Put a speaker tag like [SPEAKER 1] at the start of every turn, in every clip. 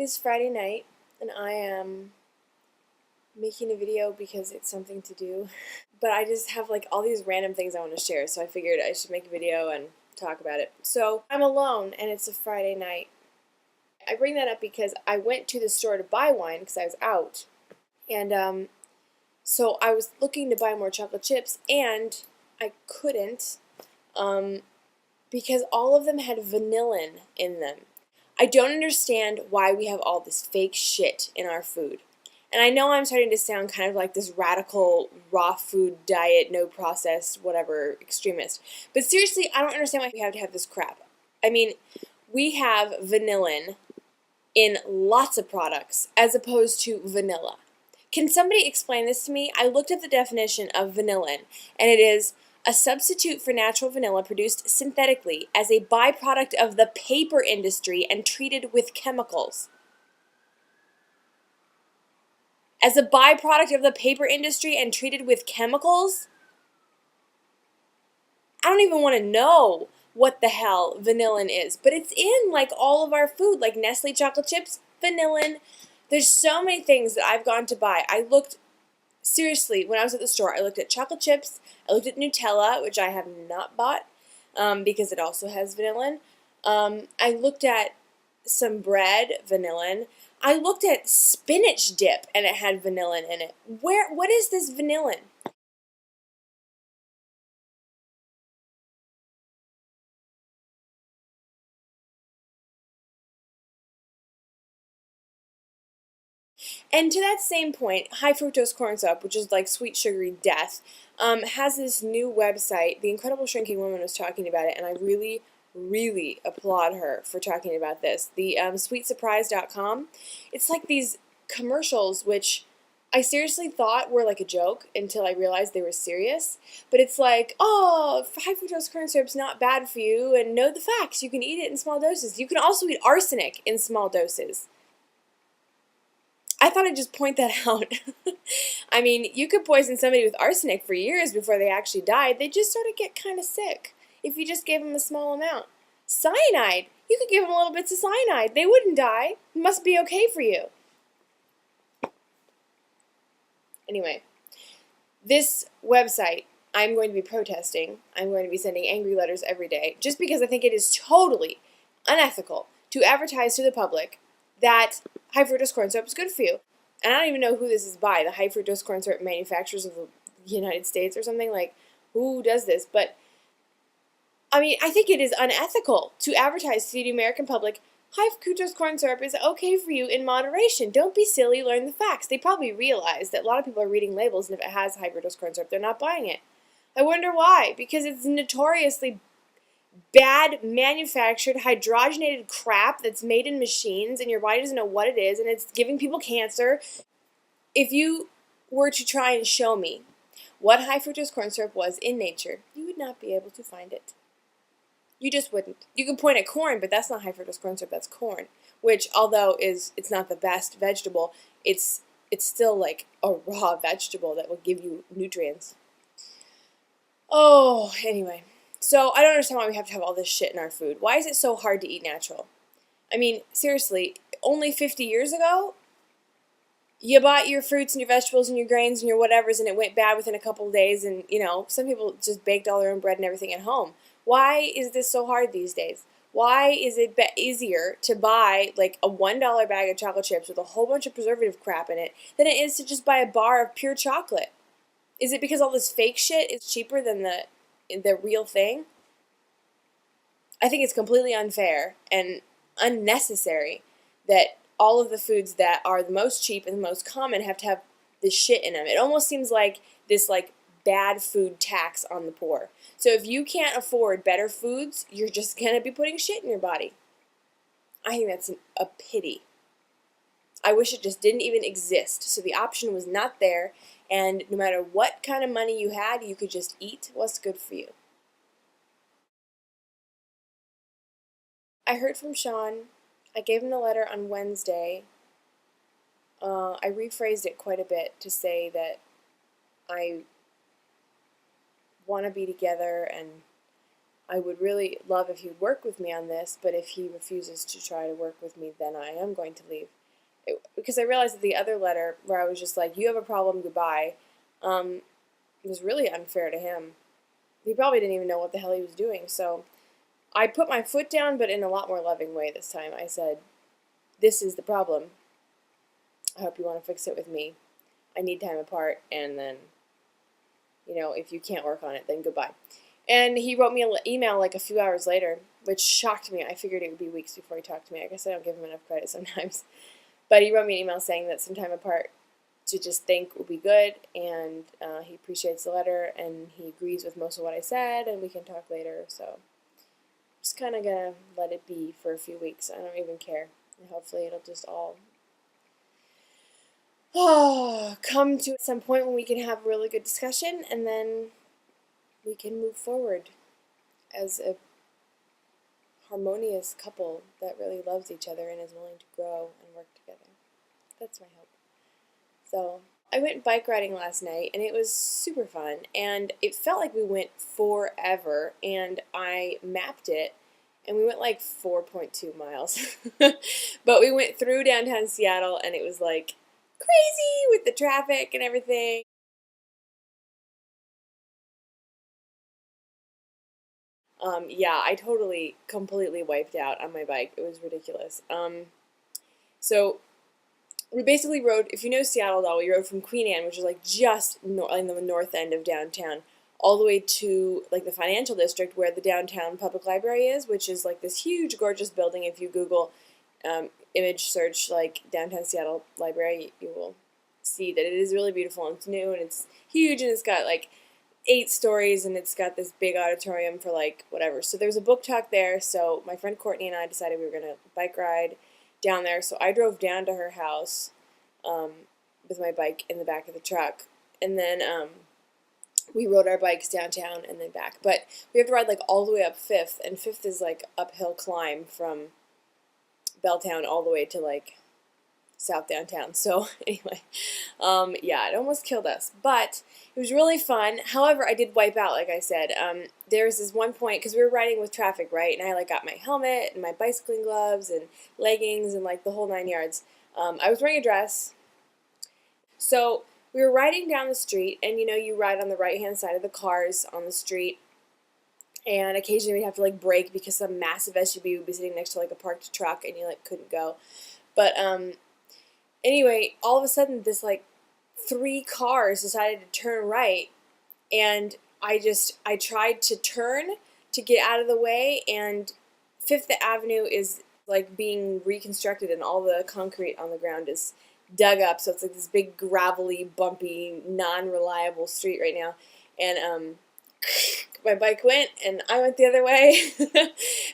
[SPEAKER 1] is Friday night, and I am making a video because it's something to do. But I just have like all these random things I want to share, so I figured I should make a video and talk about it. So I'm alone, and it's a Friday night. I bring that up because I went to the store to buy wine because I was out, and so I was looking to buy more chocolate chips, and I couldn't because all of them had vanillin in them. I don't understand why we have all this fake shit in our food. And I know I'm starting to sound kind of like this radical raw food diet, no processed, whatever, extremist. But seriously, I don't understand why we have to have this crap. I mean, we have vanillin in lots of products as opposed to vanilla. Can somebody explain this to me? I looked up the definition of vanillin, and it is a substitute for natural vanilla produced synthetically as a byproduct of the paper industry and treated with chemicals. As a byproduct of the paper industry and treated with chemicals? I don't even want to know what the hell vanillin is, but it's in like all of our food, like Nestle chocolate chips, vanillin. There's so many things that I've gone to buy. I looked, seriously, when I was at the store, I looked at chocolate chips, I looked at Nutella, which I have not bought because it also has vanillin. I looked at some bread, vanillin. I looked at spinach dip, and it had vanillin in it. What is this vanillin? And to that same point, high-fructose corn syrup, which is like sweet sugary death, has this new website. The Incredible Shrinking Woman was talking about it, and I really, really applaud her for talking about this. The sweetsurprise.com. It's like these commercials, which I seriously thought were like a joke until I realized they were serious. But it's like, oh, high-fructose corn syrup's not bad for you, and know the facts. You can eat it in small doses. You can also eat arsenic in small doses. I thought I'd just point that out. I mean, you could poison somebody with arsenic for years before they actually died. They just sort of get kind of sick if you just gave them a small amount. Cyanide. You could give them little bits of cyanide. They wouldn't die. It must be okay for you. Anyway, this website, I'm going to be protesting. I'm going to be sending angry letters every day just because I think it is totally unethical to advertise to the public that high-fructose corn syrup is good for you. And I don't even know who this is by, the high-fructose corn syrup manufacturers of the United States or something. Like, who does this? But, I mean, I think it is unethical to advertise to the American public, high-fructose corn syrup is okay for you in moderation. Don't be silly, learn the facts. They probably realize that a lot of people are reading labels, and if it has high-fructose corn syrup, they're not buying it. I wonder why. Because it's notoriously bad manufactured hydrogenated crap that's made in machines, and your body doesn't know what it is, and it's giving people cancer. If you were to try and show me what high fructose corn syrup was in nature, you would not be able to find it. You just wouldn't. You can point at corn, but that's not high fructose corn syrup, that's corn, which although it's not the best vegetable, it's still like a raw vegetable that will give you nutrients. Oh, anyway. So I don't understand why we have to have all this shit in our food. Why is it so hard to eat natural? I mean, seriously, only 50 years ago, you bought your fruits and your vegetables and your grains and your whatevers, and it went bad within a couple of days, and, you know, some people just baked all their own bread and everything at home. Why is this so hard these days? Why is it easier to buy, like, a $1 bag of chocolate chips with a whole bunch of preservative crap in it than it is to just buy a bar of pure chocolate? Is it because all this fake shit is cheaper than the real thing? I think it's completely unfair and unnecessary that all of the foods that are the most cheap and the most common have to have this shit in them. It almost seems like this like bad food tax on the poor. So if you can't afford better foods, you're just going to be putting shit in your body. I think that's a pity. I wish it just didn't even exist. So the option was not there, and no matter what kind of money you had, you could just eat what's good for you. I heard from Sean. I gave him the letter on Wednesday. I rephrased it quite a bit to say that I want to be together, and I would really love if he would work with me on this, but if he refuses to try to work with me, then I am going to leave. Because I realized that the other letter, where I was just like, you have a problem, goodbye, was really unfair to him. He probably didn't even know what the hell he was doing, so I put my foot down, but in a lot more loving way this time. I said, this is the problem. I hope you want to fix it with me. I need time apart, and then, if you can't work on it, then goodbye. And he wrote me an email like a few hours later, which shocked me. I figured it would be weeks before he talked to me. I guess I don't give him enough credit sometimes. But he wrote me an email saying that some time apart to just think would be good, and he appreciates the letter, and he agrees with most of what I said, and we can talk later. So I'm just kind of going to let it be for a few weeks. I don't even care. And hopefully it'll just all come to some point when we can have a really good discussion, and then we can move forward as a harmonious couple that really loves each other and is willing to grow and work together. That's my hope. So I went bike riding last night, and it was super fun, and it felt like we went forever, and I mapped it, and we went like 4.2 miles. But we went through downtown Seattle, and it was like crazy with the traffic and everything. Yeah, I totally, completely wiped out on my bike. It was ridiculous. So we basically rode, if you know Seattle at all, we rode from Queen Anne, which is like just in the north end of downtown, all the way to like the financial district where the downtown public library is, which is like this huge, gorgeous building. If you Google image search like downtown Seattle library, you will see that it is really beautiful, and it's new, and it's huge, and it's got like 8 stories, and it's got this big auditorium for like whatever. So there's a book talk there, so my friend Courtney and I decided we were going to bike ride down there. So I drove down to her house with my bike in the back of the truck, and then we rode our bikes downtown and then back. But we have to ride like all the way up 5th, and 5th is like uphill climb from Belltown all the way to like South downtown. So anyway, yeah, it almost killed us, but it was really fun. However, I did wipe out, like I said. There was this one point, because we were riding with traffic, right, and I like got my helmet and my bicycling gloves and leggings and like the whole 9 yards. I was wearing a dress. So we were riding down the street, and you ride on the right-hand side of the cars on the street, and occasionally we'd have to like brake because some massive SUV would be sitting next to like a parked truck, and you like couldn't go. But anyway, all of a sudden, this like 3 cars decided to turn right, and I tried to turn to get out of the way, and 5th Avenue is like being reconstructed, and all the concrete on the ground is dug up, so it's like this big gravelly, bumpy, non-reliable street right now, and my bike went, and I went the other way.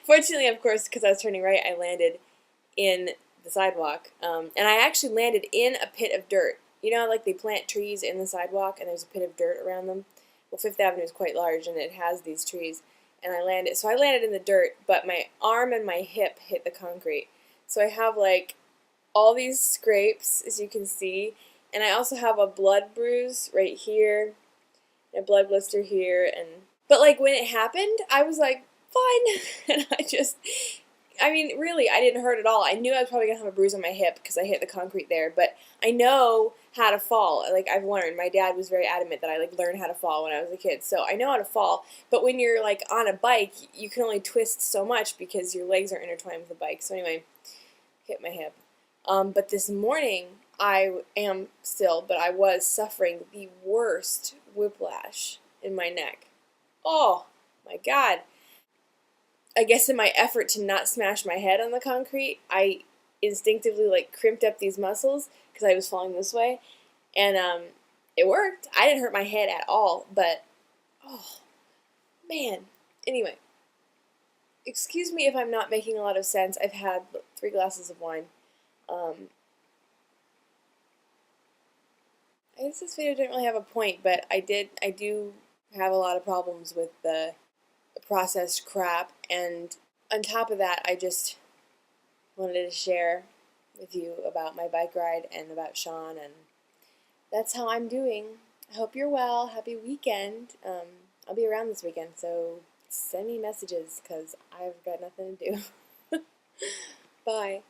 [SPEAKER 1] Fortunately, of course, because I was turning right, I landed in the sidewalk, and I actually landed in a pit of dirt. Like they plant trees in the sidewalk, and there's a pit of dirt around them. Well, 5th Avenue is quite large, and it has these trees, and I landed in the dirt, but my arm and my hip hit the concrete, so I have like all these scrapes, as you can see, and I also have a blood bruise right here, a blood blister here, but like when it happened, I was like, fine, and really, I didn't hurt at all. I knew I was probably going to have a bruise on my hip because I hit the concrete there, but I know how to fall. Like, I've learned. My dad was very adamant that I, like, learned how to fall when I was a kid, so I know how to fall. But when you're, like, on a bike, you can only twist so much because your legs are intertwined with the bike. So anyway, hit my hip. But this morning, I am still, but I was suffering the worst whiplash in my neck. Oh, my God. I guess in my effort to not smash my head on the concrete, I instinctively like crimped up these muscles because I was falling this way, and it worked. I didn't hurt my head at all, but oh man. Anyway, excuse me if I'm not making a lot of sense. I've had 3 glasses of wine. I guess this video didn't really have a point, but I do have a lot of problems with the processed crap, and on top of that, I just wanted to share with you about my bike ride and about Sean, and that's how I'm doing. I hope you're well. Happy weekend. I'll be around this weekend, so send me messages because I've got nothing to do. Bye.